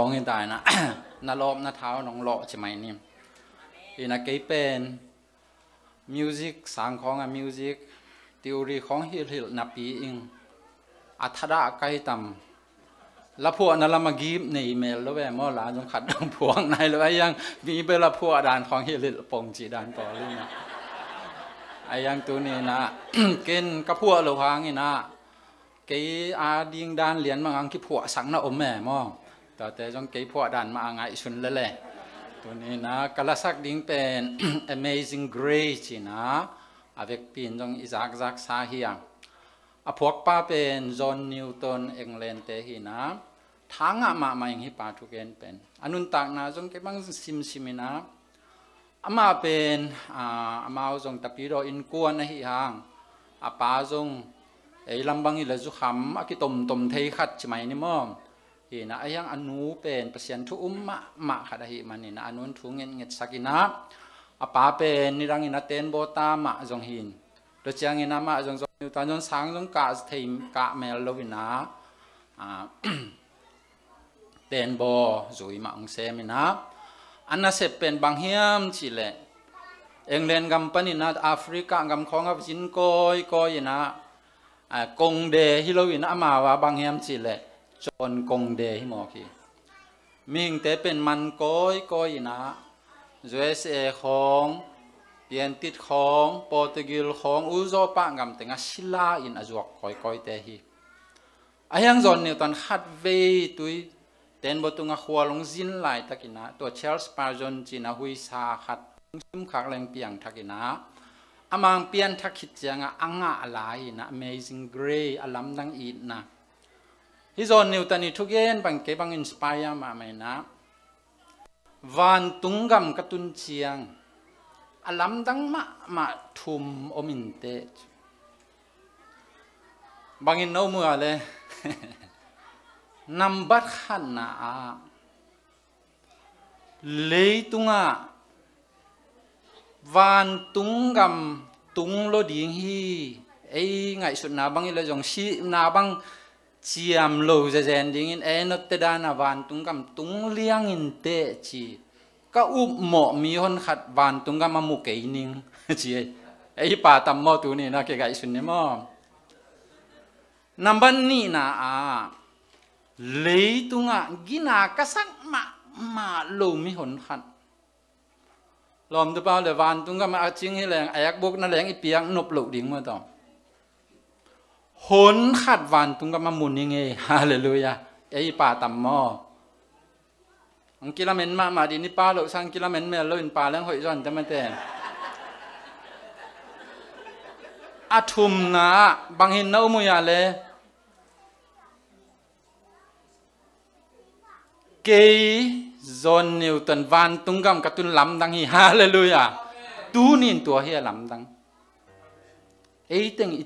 ของhiện tạiนะ น่ารอบน่าเท้าน้องหล่อใช่ไหมนี่อีน่ะเกี่เป็นมิวสิกสร้างของมิวสิกทีโอรีของฮิลนับปีอิงอัธดาไกตำละพวกนั่นละมากีบในอีเมลแล้วแวมอลาจงขัดดงพวงในแล้วยังมีเบลละพวกด่านของฮิลปงจีด่านต่อเลยนะไอ้ยังตัวนี้นะกินกระพวกหลวงนี่นะกี่อาดิงด่านเหรียญบางอังคิพวกสังนะอมแม่มอแต่จงกี่พวกด่านมาไงชุนเลยแหละตัวนี้นะกลสักดิ้งเป็น Amazing Grace นะอาเวกปีนจงอิจักสาเฮียงอพวกป้าเป็นจอห์นนิวตันเองแลนเตหินะทั้งมาอย่างฮิปาทุกเกนเป็นอนุนตักนะจงเก็บบังซิมนะอามาเป็นอามาจงตะปีโรอินกวนนะฮิฮังอาป้าจงไอ้ลำบังอิเลจุขำอากิตมเทขัดใช่ไหมนี่มั่งฮีนะไอ้ยังอนุเป็นเปอร์เซ็นต์ทุกมาขัดหิมันนี่นะอนุนทุงเงินสักินะอาป้าเป็นนิรังอินาเตนโบตามะจงหินโดยเฉพาะอินามาจงอยู่ตอนนั้นสังจงกาสทีมกะเมลโลวินะเตนโบจุยมาองเซมินะอันนั้นเสพเป็นบางเฮียมชิเลเอ็งเลนกัมปนินะแอฟริกากัมของอัฟจินกอยนะกงเดฮิโลวินะมาว่าบางเฮียมชิเลจนกงเดฮิโมกีมิงเตเป็นมันกอยนะUSA ของเปียนติดของโปรตุเกสของอุซอปะงำแต่งศิลาอินอจวกคอยเตหิอายังจอนเนี่ยตอนขัดเวตุยเต็นบตุงขัวลงจินไหลทักินะตัวเชลส์ปาร์จอนจีนะหุยซาขัดซิมขักแรงเปียงทักินะอามังเปียนทักขิดจังอ่างอะไรนะ Amazing Grace อลัมดังอีนะฮิจอนเนี่ยตอนนี้ทุกเย็นบังเก็บบังอินสปายมาไหมนะวันตุงกำกตุนเชียงอลัมดังมาทุมอมินเตบางอินโนมัวเลยนับบัดขันนาเลยตุงวันตุงกำตุงโลดิ่งฮีไอ้ไงสุดนาบางอินเลยจงชีนาบางเจียมโลเจนดิ่งอินนอตเตดานาวันตุงกำตุงเลี้ยงอินเตจีก็อุบหมอมีคนขัดวันตุงกำมามุกเอนิงจีไอ้ป่าตำมอตัวนี้นะเกไก่สุนเนี่ยมอนับบันนี่นะเลยตุงกินากระสักมาโลมีคนขัดลอมตัวเปล่าเลยวันตุงกำมาจริงให้แรงไอ้ยักษ์บุกนั่นแรงอีเปียงนบหลุดดิ่งมาต่อหนขัดวันตุงกำมาหมุนยังไงฮาเลลูยาไอ้ป่าตำมออังกิลาเมนมาดีนี่ป้าหลอกสังกิลาเมนเมลเลยป้าเลี้ยงหอยจอนจะมาแต่อาทุมนะบางหินน้าอุโมยาเลยเกย์จอนนิวตันวันตุงกำกตุนลำดังฮีฮาเลลูยาตูนินตัวเฮียลำดังไอ้ตึงอี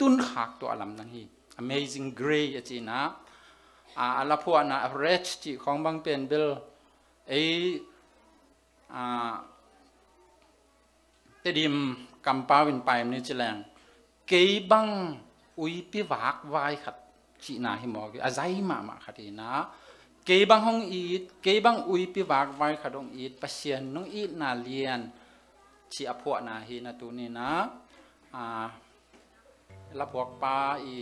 ตุนขักตัวลำดังฮี Amazing Grace จีนะอาลาพวนะเรชจีของบางเป็นเบลไอเตดิมกัมปาวินไปนิวซีแลนด์เกย์บังอุยพิวักไว้ขัดจีน่าฮิมอกีอาใจมาขัดนะเกย์บังห้องอีดเกย์บังอุยพิวักไว้ขัดห้องอีดปัสเซียนน้องอีดนาเลียนจีอพวนาฮีนาตัวนี้นะลาพวกป้าอี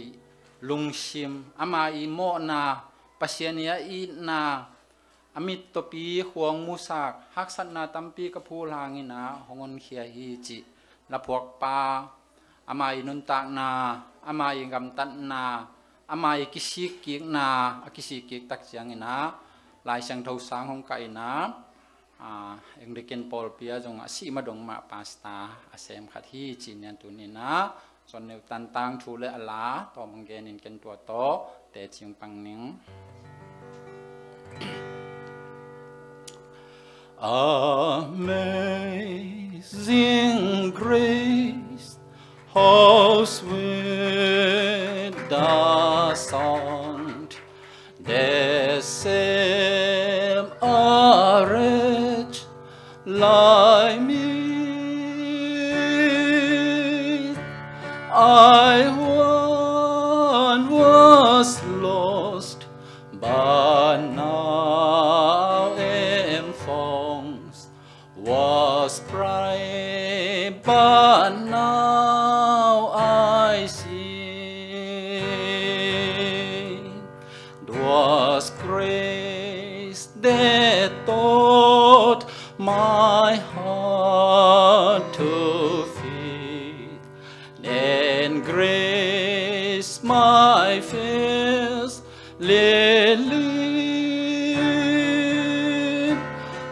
ลุงชิมอามาอีโมนาปัสเซียนยาอีนาอมิตตปีขวงมุสักฮักสันนาตัมปีกับผู้ลางินะหงอนเขียฮีจิละพวกปาอามาอินุนตากนาอามาอิกำตันนาอามาอิกิสิกิกนากิสิกิกตักเสียงนะลายเสียงเท่าสังของไก่นะเอ็งเด็กเกนปอลเปียจงสีมาดงมาปาสตาอาเซมขัดฮีจิเนียนตัวนี้นะส่วนเนวตันตังทูเลอลาต่อมังเกนินเกนตัวโตแต่จิงปังนิงAmazing grace, how sweet the sound that saved a wretch like me. I once was lost, but now grace that taught my heart to faith, and grace my fears let lead.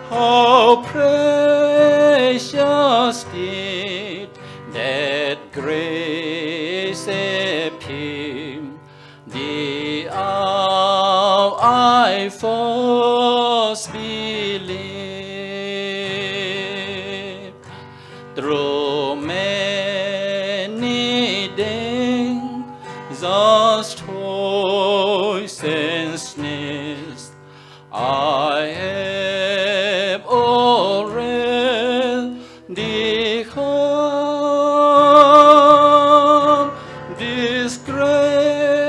How precious did that grace appear the hour I first believed. Through many dangers, toils and snares, I have already come. This grace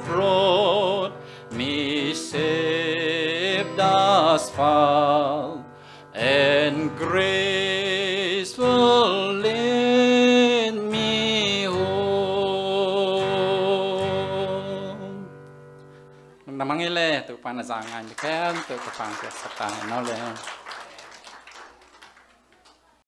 brought me safe thus far, and grace will lead me home. Namangile tu panazangan kan tu kepan ke sekarang noleh.